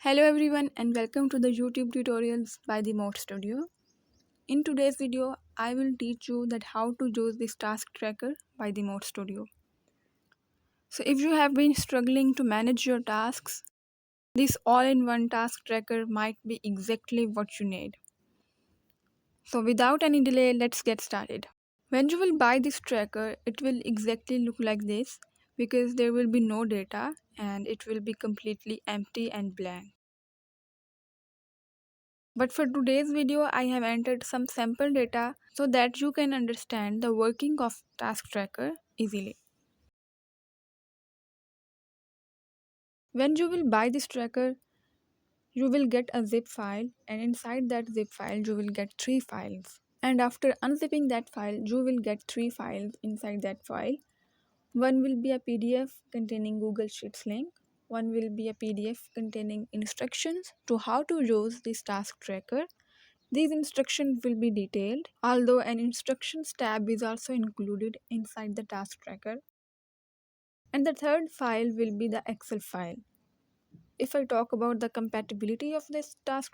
Hello everyone and welcome to the YouTube tutorials by the Mot Studio. In today's video, I will teach you that how to use this task tracker by the Mot Studio. So if you have been struggling to manage your tasks, this all-in-one task tracker might be exactly what you need. So without any delay, let's get started. When you will buy this tracker, it will exactly look like this because there will be no data and it will be completely empty and blank. But for today's video, I have entered some sample data so that you can understand the working of Task Tracker easily. When you will buy this tracker, you will get a zip file, and inside that zip file, you will get 3 files. And after unzipping that file, you will get 3 files inside that file. One will be a PDF containing Google Sheets link. One will be a PDF containing instructions to how to use this task tracker. These instructions will be detailed, although an instructions tab is also included inside the task tracker. And the third file will be the Excel file. If I talk about the compatibility of this task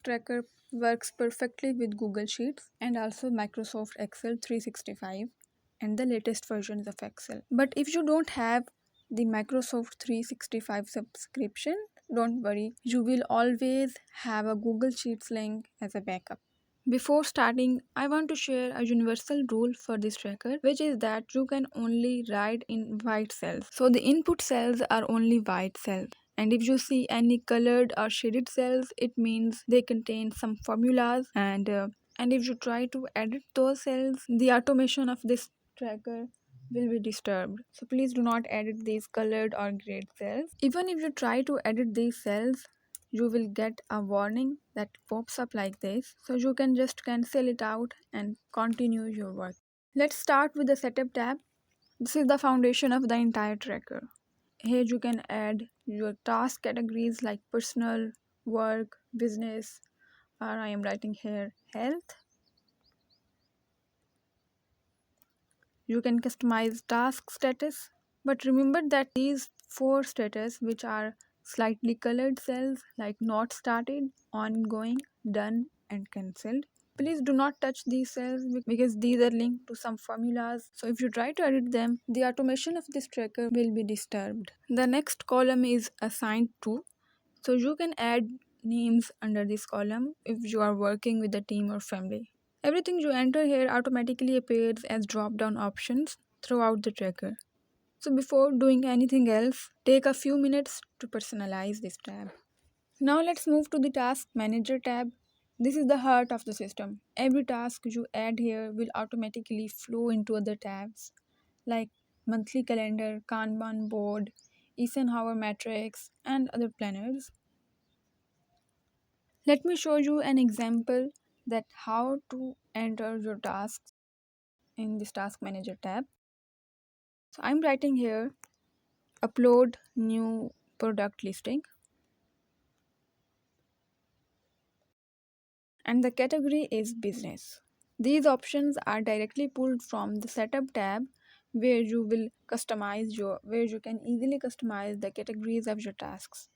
tracker works perfectly with Google Sheets and also Microsoft Excel 365 and the latest versions of Excel. But if you don't have the Microsoft 365 subscription, don't worry, you will always have a Google Sheets link as a backup. Before starting, I want to share a universal rule for this tracker, which is that you can only write in white cells. So the input cells are only white cells. And if you see any colored or shaded cells, it means they contain some formulas. And if you try to edit those cells, the automation of this tracker will be disturbed. So please do not edit these colored or grayed cells. Even if you try to edit these cells, you will get a warning that pops up like this, so you can just cancel it out and continue your work. Let's start with the setup tab. This is the foundation of the entire tracker. Here you can add your task categories like personal, work, business, or I am writing here health. You can customize task status, but remember that these 4 status, which are slightly colored cells like not started, ongoing, done, and cancelled, please do not touch these cells because these are linked to some formulas. So if you try to edit them, the automation of this tracker will be disturbed. The next column is assigned to. So you can add names under this column if you are working with a team or family. Everything you enter here automatically appears as drop-down options throughout the tracker. So before doing anything else, take a few minutes to personalize this tab. Now let's move to the Task Manager tab. This is the heart of the system. Every task you add here will automatically flow into other tabs like monthly calendar, Kanban Board, Eisenhower Matrix, and other planners. Let me show you an example that how to enter your tasks in this Task Manager tab. So I'm writing here upload new product listing, and the category is business. These options are directly pulled from the setup tab where you can easily customize the categories of your tasks.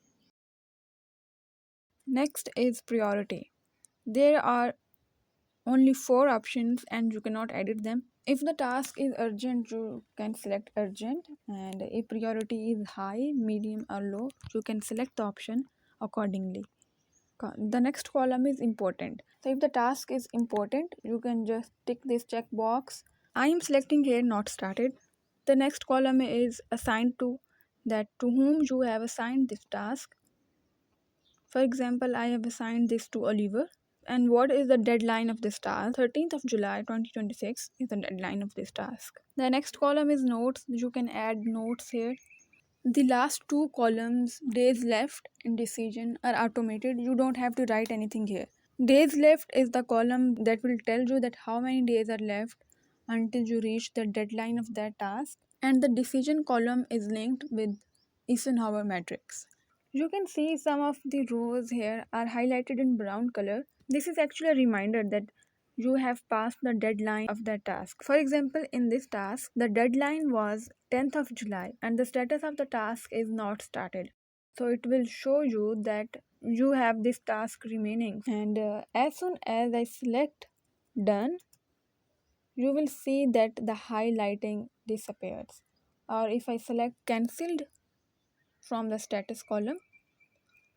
Next is priority. There are only 4 options and you cannot edit them. If the task is urgent, you can select urgent, and if priority is high, medium, or low, you can select the option accordingly. The next column is important. So if the task is important, you can just tick this checkbox. I am selecting here not started. The next column is assigned to, that to whom you have assigned this task. For example, I have assigned this to Oliver. And what is the deadline of this task? 13th of July 2026 is the deadline of this task. The next column is notes. You can add notes here. The last 2 columns, days left and decision, are automated. You don't have to write anything here. Days left is the column that will tell you that how many days are left until you reach the deadline of that task. And the decision column is linked with Eisenhower Matrix. You can see some of the rows here are highlighted in brown color. This is actually a reminder that you have passed the deadline of that task. For example, in this task, the deadline was 10th of July and the status of the task is not started. So it will show you that you have this task remaining, and as soon as I select done, you will see that the highlighting disappears. Or if I select cancelled from the status column,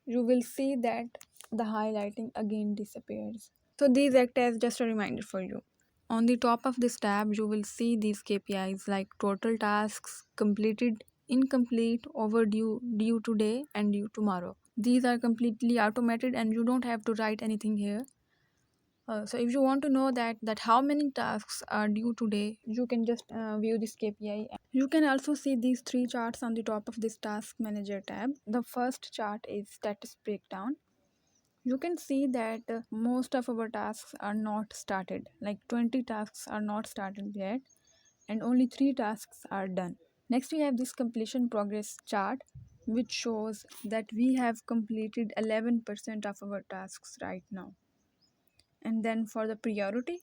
you will see that the highlighting again disappears. So these act as just a reminder for you. On the top of this tab, you will see these KPIs like total tasks, completed, incomplete, overdue, due today, and due tomorrow. These are completely automated and you don't have to write anything here. So if you want to know that how many tasks are due today, you can just view this KPI. You can also see these three charts on the top of this task manager tab. The first chart is status breakdown. You can see that most of our tasks are not started, like 20 tasks are not started yet, and only 3 tasks are done. Next we have this completion progress chart, which shows that we have completed 11% of our tasks right now. And then for the priority,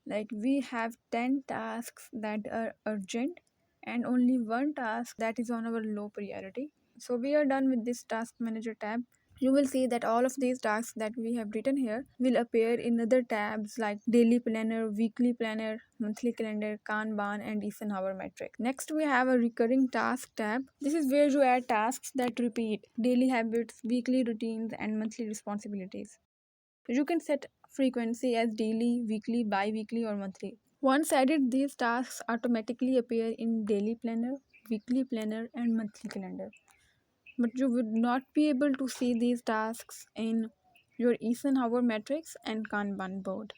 like we have 10 tasks that are urgent and only one task that is on our low priority. So we are done with this task manager tab. You will see that all of these tasks that we have written here will appear in other tabs like daily planner, weekly planner, monthly calendar, Kanban, and Eisenhower Matrix. Next we have a recurring task tab. This is where you add tasks that repeat, daily habits, weekly routines, and monthly responsibilities. You can set frequency as daily, weekly, bi-weekly, or monthly. Once added, these tasks automatically appear in daily planner, weekly planner, and monthly calendar. But you would not be able to see these tasks in your Eisenhower Matrix and Kanban Board.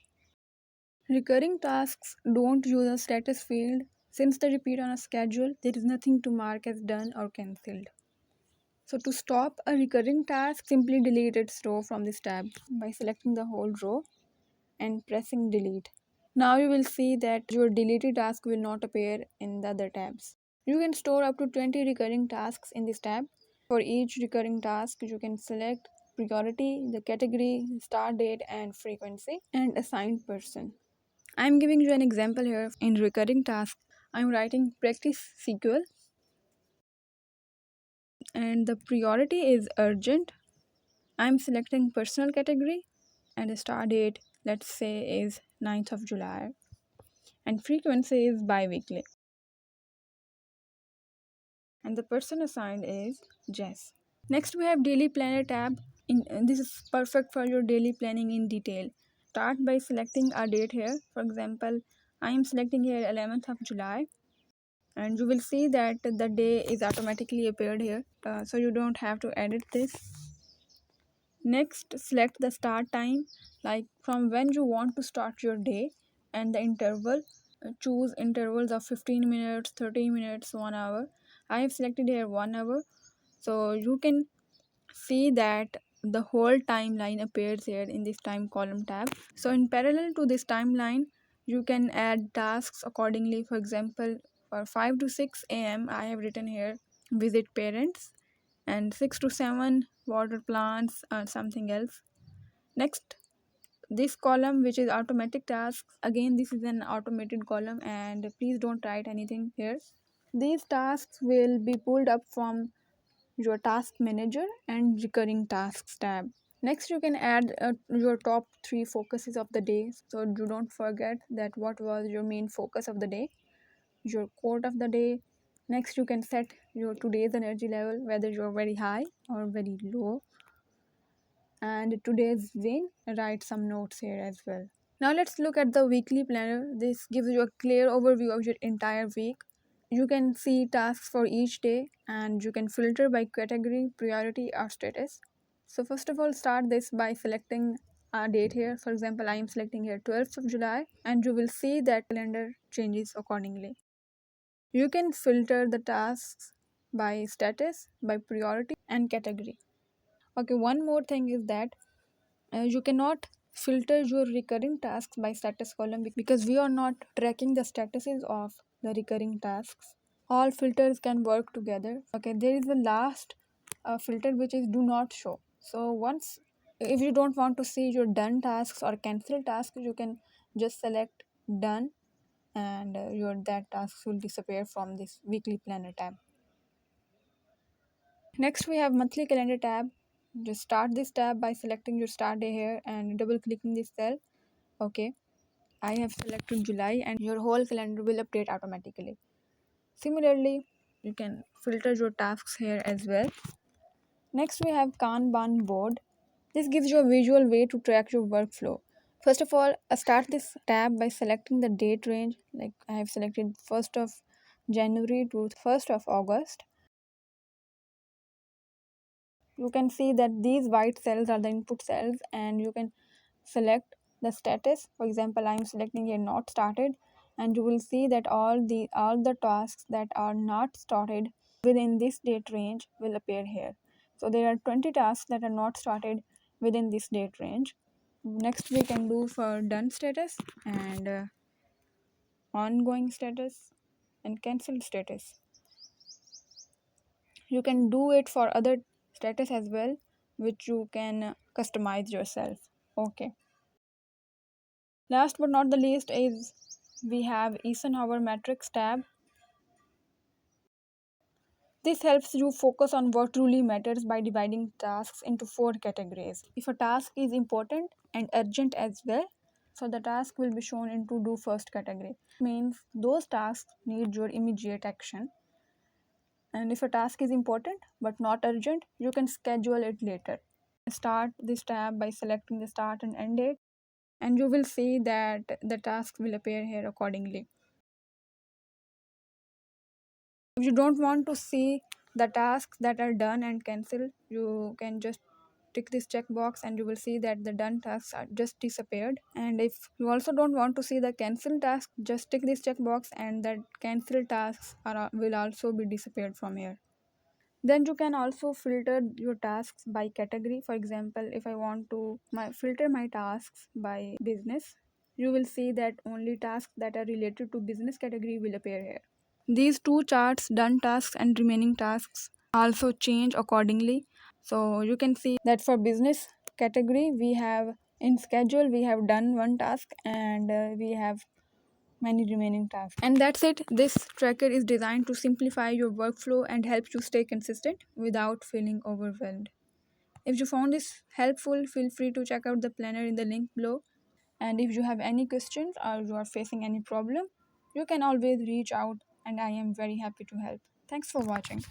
Recurring tasks don't use a status field. Since they repeat on a schedule, there is nothing to mark as done or cancelled. So to stop a recurring task, simply delete its row from this tab by selecting the whole row and pressing delete. Now you will see that your deleted task will not appear in the other tabs. You can store up to 20 recurring tasks in this tab. For each recurring task, you can select priority, the category, start date, and frequency, and assigned person. I am giving you an example here. In recurring task, I am writing practice SQL, and the priority is urgent. I am selecting personal category, and the start date, let's say, is 9th of July, and frequency is bi-weekly, and the person assigned is Jess. Next we have daily planner tab. This is perfect for your daily planning in detail. Start by selecting a date here. For example, I am selecting here 11th of July, and you will see that the day is automatically appeared here, so you don't have to edit this. Next, select the start time, like from when you want to start your day, and the interval. Choose intervals of 15 minutes, 30 minutes, 1 hour. I have selected here 1 hour, so you can see that the whole timeline appears here in this time column tab. So in parallel to this timeline, you can add tasks accordingly. For example, for 5 to 6 a.m. I have written here visit parents, and 6 to 7 water plants or something else. Next, this column, which is automatic tasks, again this is an automated column, and please don't write anything here. These tasks will be pulled up from your task manager and recurring tasks tab. Next, you can add your top 3 focuses of the day, so you don't forget that what was your main focus of the day, your quote of the day. Next, you can set your today's energy level, whether you're very high or very low, and today's win. Write some notes here as well. Now let's look at the weekly planner. This gives you a clear overview of your entire week. You can see tasks for each day, and you can filter by category, priority, or status. So first of all, start this by selecting a date here. For example, I am selecting here 12th of July, and you will see that calendar changes accordingly. You can filter the tasks by status, by priority, and category. Okay, one more thing is that you cannot filter your recurring tasks by status column because we are not tracking the statuses of the recurring tasks. All filters can work together. Okay, there is a last filter which is do not show. So once, if you don't want to see your done tasks or cancel tasks, you can just select done, and your that tasks will disappear from this weekly planner tab. Next we have monthly calendar tab. Just start this tab by selecting your start day here and double clicking this cell. Okay, I have selected July and your whole calendar will update automatically. Similarly, you can filter your tasks here as well. Next we have Kanban Board. This gives you a visual way to track your workflow. First of all, start this tab by selecting the date range. Like I have selected 1st of January to 1st of August. You can see that these white cells are the input cells and you can select the status. For example, I am selecting here not started, and you will see that all the tasks that are not started within this date range will appear here. So there are 20 tasks that are not started within this date range. Next we can do for done status and ongoing status and cancelled status. You can do it for other status as well, which you can customize yourself. Okay, last but not the least is we have Eisenhower Matrix tab. This helps you focus on what truly matters by dividing tasks into 4 categories. If a task is important and urgent as well, so the task will be shown into do first category. Means those tasks need your immediate action. And if a task is important but not urgent, you can schedule it later. Start this tab by selecting the start and end date, and you will see that the tasks will appear here accordingly. If you don't want to see the tasks that are done and cancelled, you can just tick this checkbox and you will see that the done tasks are just disappeared. And if you also don't want to see the cancelled task, just tick this checkbox and that cancelled tasks will also be disappeared from here. Then you can also filter your tasks by category. For example, if I want to filter my tasks by business, you will see that only tasks that are related to business category will appear here. These two charts, done tasks and remaining tasks, also change accordingly. So you can see that for business category, we have in schedule, we have done one task and we have many remaining tasks. And that's it. This tracker is designed to simplify your workflow and help you stay consistent without feeling overwhelmed. If you found this helpful, feel free to check out the planner in the link below. And if you have any questions or you are facing any problem, you can always reach out and I am very happy to help. Thanks for watching.